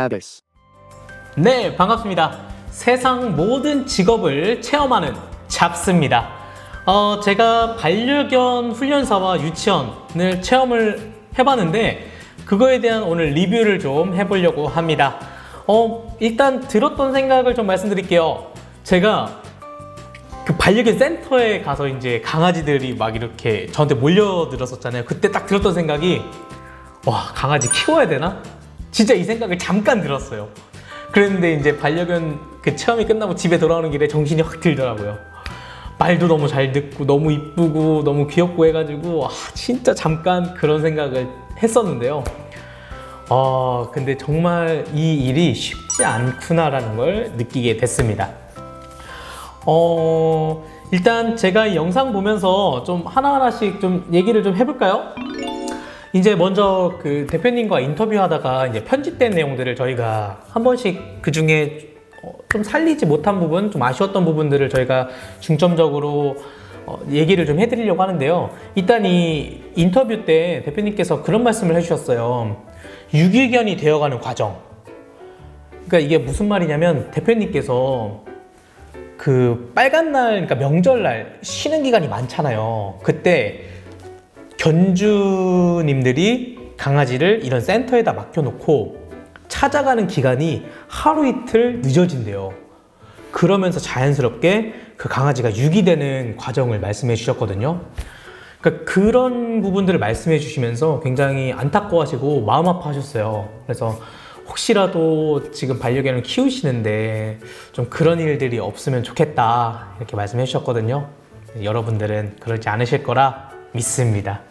Travis. 네, 반갑습니다. 세상 모든 직업을 체험하는 잡스입니다. 제가 반려견 훈련사와 유치원을 체험을 해봤는데 그거에 대한 오늘 리뷰를 좀 해보려고 합니다. 일단 들었던 생각을 좀 말씀드릴게요. 제가 그 반려견 센터에 가서 이제 강아지들이 막 이렇게 저한테 몰려들었었잖아요. 그때 딱 들었던 생각이, 와, 강아지 키워야 되나? 진짜 이 생각을 잠깐 들었어요. 그랬는데 이제 반려견 그 체험이 끝나고 집에 돌아오는 길에 정신이 확 들더라고요. 말도 너무 잘 듣고 너무 이쁘고 너무 귀엽고 해가지고 진짜 잠깐 그런 생각을 했었는데요. 근데 정말 이 일이 쉽지 않구나라는 걸 느끼게 됐습니다. 일단 제가 이 영상 보면서 좀 하나하나씩 좀 얘기를 좀 해볼까요? 이제 먼저 그 대표님과 인터뷰하다가 이제 편집된 내용들을 저희가 한 번씩 그 중에 좀 살리지 못한 부분, 좀 아쉬웠던 부분들을 저희가 중점적으로 얘기를 좀 해드리려고 하는데요. 일단 이 인터뷰 때 대표님께서 그런 말씀을 해주셨어요. 유기견이 되어가는 과정. 그러니까 이게 무슨 말이냐면 대표님께서 그 빨간 날, 그러니까 명절날 쉬는 기간이 많잖아요. 그때 견주님들이 강아지를 이런 센터에다 맡겨놓고 찾아가는 기간이 하루 이틀 늦어진대요. 그러면서 자연스럽게 그 강아지가 유기되는 과정을 말씀해 주셨거든요. 그러니까 그런 부분들을 말씀해 주시면서 굉장히 안타까워하시고 마음 아파하셨어요. 그래서 혹시라도 지금 반려견을 키우시는데 좀 그런 일들이 없으면 좋겠다 이렇게 말씀해 주셨거든요. 여러분들은 그러지 않으실 거라 믿습니다.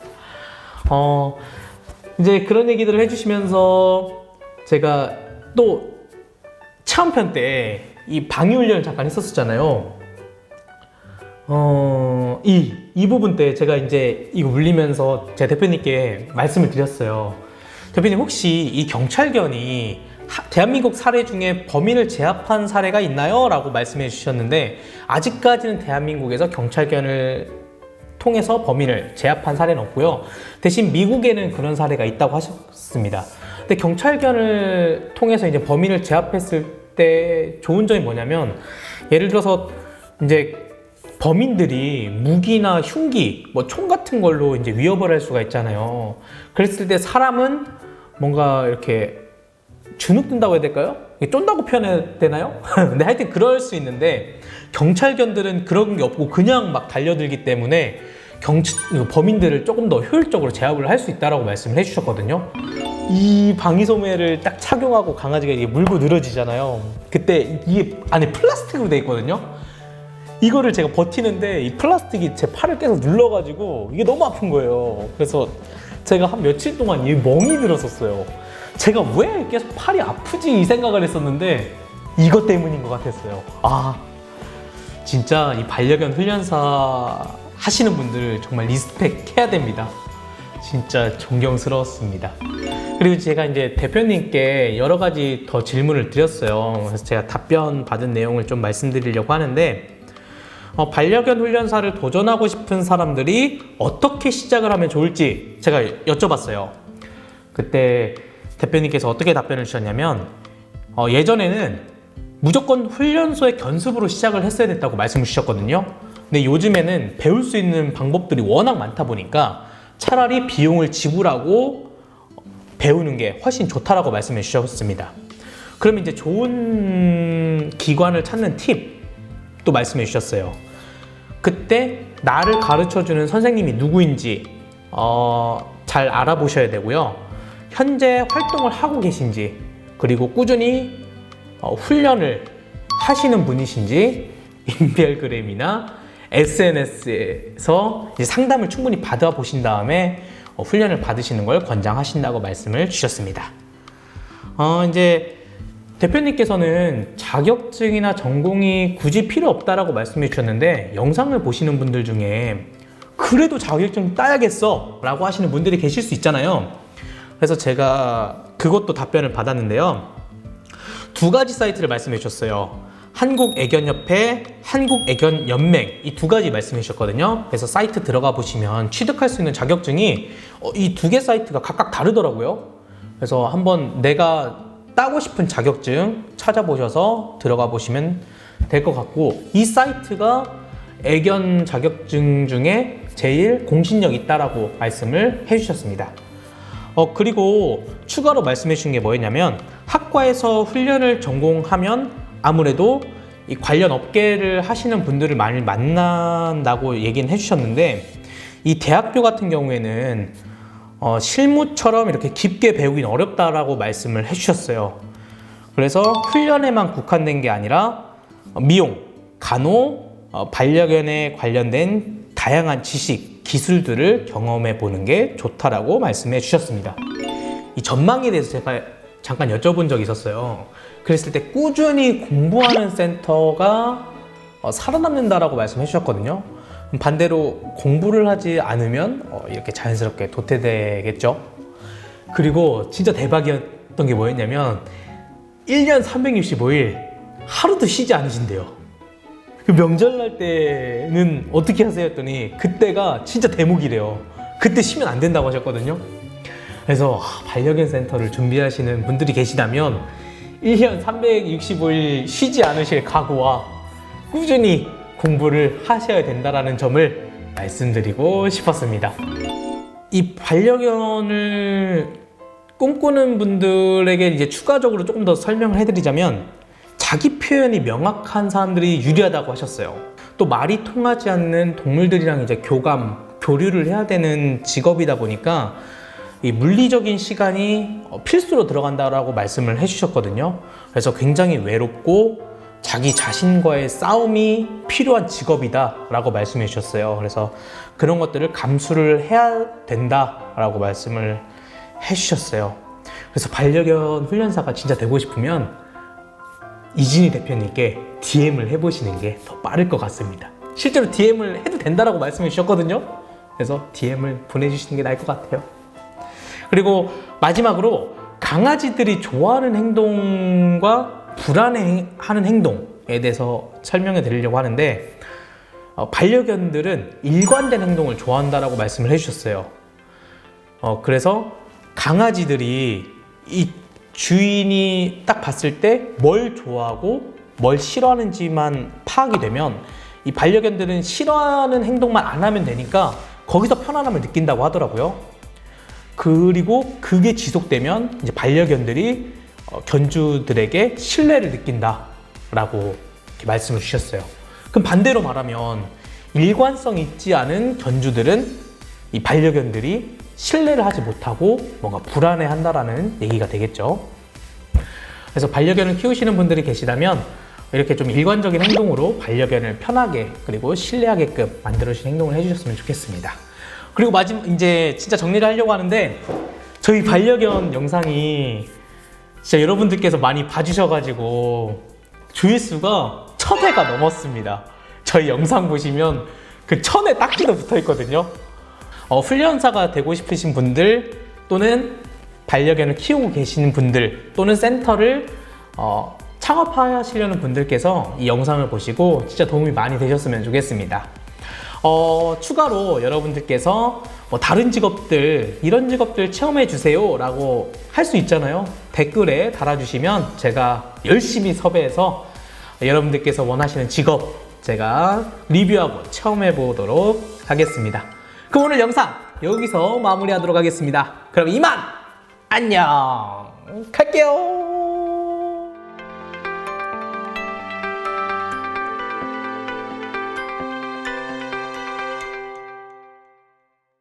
이제 그런 얘기들을 해주시면서 제가 또 체험편 때 이 방위훈련을 잠깐 했었잖아요. 이 부분 때 제가 이제 이거 물리면서 제 대표님께 말씀을 드렸어요. 대표님, 혹시 이 경찰견이 대한민국 사례 중에 범인을 제압한 사례가 있나요? 라고 말씀해 주셨는데 아직까지는 대한민국에서 경찰견을 통해서 범인을 제압한 사례는 없고요. 대신 미국에는 그런 사례가 있다고 하셨습니다. 근데 경찰견을 통해서 이제 범인을 제압했을 때 좋은 점이 뭐냐면, 예를 들어서 이제 범인들이 무기나 흉기, 뭐 총 같은 걸로 이제 위협을 할 수가 있잖아요. 그랬을 때 사람은 뭔가 이렇게 주눅든다고 해야 될까요? 쫀다고 표현해야 되나요? 근데 하여튼 그럴 수 있는데 경찰견들은 그런 게 없고 그냥 막 달려들기 때문에 범인들을 조금 더 효율적으로 제압을 할 수 있다고 말씀을 해주셨거든요. 이 방위소매를 딱 착용하고 강아지가 이게 물고 늘어지잖아요. 그때 이게 안에 플라스틱으로 돼 있거든요. 이거를 제가 버티는데 이 플라스틱이 제 팔을 계속 눌러가지고 이게 너무 아픈 거예요. 그래서 제가 한 며칠 동안 이 멍이 들었었어요. 제가 왜 계속 팔이 아프지 이 생각을 했었는데 이것 때문인 것 같았어요. 진짜 이 반려견 훈련사 하시는 분들 정말 리스펙 해야 됩니다. 진짜 존경스러웠습니다. 그리고 제가 이제 대표님께 여러 가지 더 질문을 드렸어요. 그래서 제가 답변 받은 내용을 좀 말씀드리려고 하는데, 반려견 훈련사를 도전하고 싶은 사람들이 어떻게 시작을 하면 좋을지 제가 여쭤봤어요. 그때 대표님께서 어떻게 답변을 주셨냐면, 예전에는 무조건 훈련소의 견습으로 시작을 했어야 됐다고 말씀을 주셨거든요. 근데 요즘에는 배울 수 있는 방법들이 워낙 많다 보니까 차라리 비용을 지불하고 배우는 게 훨씬 좋다라고 말씀해 주셨습니다. 그러면 이제 좋은 기관을 찾는 팁도 말씀해 주셨어요. 그때 나를 가르쳐주는 선생님이 누구인지 잘 알아보셔야 되고요. 현재 활동을 하고 계신지, 그리고 꾸준히 훈련을 하시는 분이신지 인별그램이나 SNS에서 상담을 충분히 받아보신 다음에 훈련을 받으시는 걸 권장하신다고 말씀을 주셨습니다. 이제 대표님께서는 자격증이나 전공이 굳이 필요 없다라고 말씀해 주셨는데, 영상을 보시는 분들 중에 그래도 자격증 따야겠어 라고 하시는 분들이 계실 수 있잖아요. 그래서 제가 그것도 답변을 받았는데요. 두 가지 사이트를 말씀해 주셨어요. 한국애견협회, 한국애견연맹, 이 두 가지 말씀해 주셨거든요. 그래서 사이트 들어가 보시면 취득할 수 있는 자격증이 이 두 개 사이트가 각각 다르더라고요. 그래서 한번 내가 따고 싶은 자격증 찾아보셔서 들어가 보시면 될 것 같고, 이 사이트가 애견 자격증 중에 제일 공신력 있다라고 말씀을 해주셨습니다. 그리고 추가로 말씀해 주신 게 뭐였냐면, 학과에서 훈련을 전공하면 아무래도 이 관련 업계를 하시는 분들을 많이 만난다고 얘기는 해주셨는데, 이 대학교 같은 경우에는 실무처럼 이렇게 깊게 배우긴 어렵다라고 말씀을 해주셨어요. 그래서 훈련에만 국한된 게 아니라 미용, 간호, 반려견에 관련된 다양한 지식, 기술들을 경험해 보는 게 좋다라고 말씀해 주셨습니다. 이 전망에 대해서 제가 잠깐 여쭤본 적이 있었어요. 그랬을 때 꾸준히 공부하는 센터가 살아남는다라고 말씀해 주셨거든요. 반대로 공부를 하지 않으면 이렇게 자연스럽게 도태되겠죠. 그리고 진짜 대박이었던 게 뭐였냐면 1년 365일 하루도 쉬지 않으신대요. 그 명절날 때는 어떻게 하세요 했더니 그때가 진짜 대목이래요. 그때 쉬면 안 된다고 하셨거든요. 그래서 반려견 센터를 준비하시는 분들이 계시다면 1년 365일 쉬지 않으실 각오와 꾸준히 공부를 하셔야 된다는 점을 말씀드리고 싶었습니다. 이 반려견을 꿈꾸는 분들에게 이제 추가적으로 조금 더 설명을 해드리자면, 자기 표현이 명확한 사람들이 유리하다고 하셨어요. 또 말이 통하지 않는 동물들이랑 이제 교류를 해야 되는 직업이다 보니까 이 물리적인 시간이 필수로 들어간다라고 말씀을 해주셨거든요. 그래서 굉장히 외롭고 자기 자신과의 싸움이 필요한 직업이다라고 말씀해 주셨어요. 그래서 그런 것들을 감수를 해야 된다라고 말씀을 해주셨어요. 그래서 반려견 훈련사가 진짜 되고 싶으면 이진희 대표님께 DM을 해보시는 게 더 빠를 것 같습니다. 실제로 DM을 해도 된다라고 말씀해 주셨거든요. 그래서 DM을 보내주시는 게 나을 것 같아요. 그리고 마지막으로 강아지들이 좋아하는 행동과 불안해하는 행동에 대해서 설명해 드리려고 하는데, 반려견들은 일관된 행동을 좋아한다라고 말씀을 해주셨어요. 그래서 강아지들이 이 주인이 딱 봤을 때 뭘 좋아하고 뭘 싫어하는지만 파악이 되면 이 반려견들은 싫어하는 행동만 안 하면 되니까 거기서 편안함을 느낀다고 하더라고요. 그리고 그게 지속되면 이제 반려견들이 견주들에게 신뢰를 느낀다라고 이렇게 말씀을 주셨어요. 그럼 반대로 말하면 일관성 있지 않은 견주들은 이 반려견들이 신뢰를 하지 못하고 뭔가 불안해한다라는 얘기가 되겠죠. 그래서 반려견을 키우시는 분들이 계시다면 이렇게 좀 일관적인 행동으로 반려견을 편하게 그리고 신뢰하게끔 만들어주신 행동을 해주셨으면 좋겠습니다. 그리고 마지막 이제 진짜 정리를 하려고 하는데, 저희 반려견 영상이 진짜 여러분들께서 많이 봐주셔가지고 조회수가 1000회가 넘었습니다. 저희 영상 보시면 그 1000회 딱지도 붙어 있거든요. 훈련사가 되고 싶으신 분들 또는 반려견을 키우고 계시는 분들 또는 센터를 창업하시려는 분들께서 이 영상을 보시고 진짜 도움이 많이 되셨으면 좋겠습니다. 추가로 여러분들께서 다른 직업들, 이런 직업들 체험해 주세요 라고 할 수 있잖아요. 댓글에 달아주시면 제가 열심히 섭외해서 여러분들께서 원하시는 직업 제가 리뷰하고 체험해 보도록 하겠습니다. 그럼 오늘 영상 여기서 마무리하도록 하겠습니다. 그럼 이만 안녕 갈게요.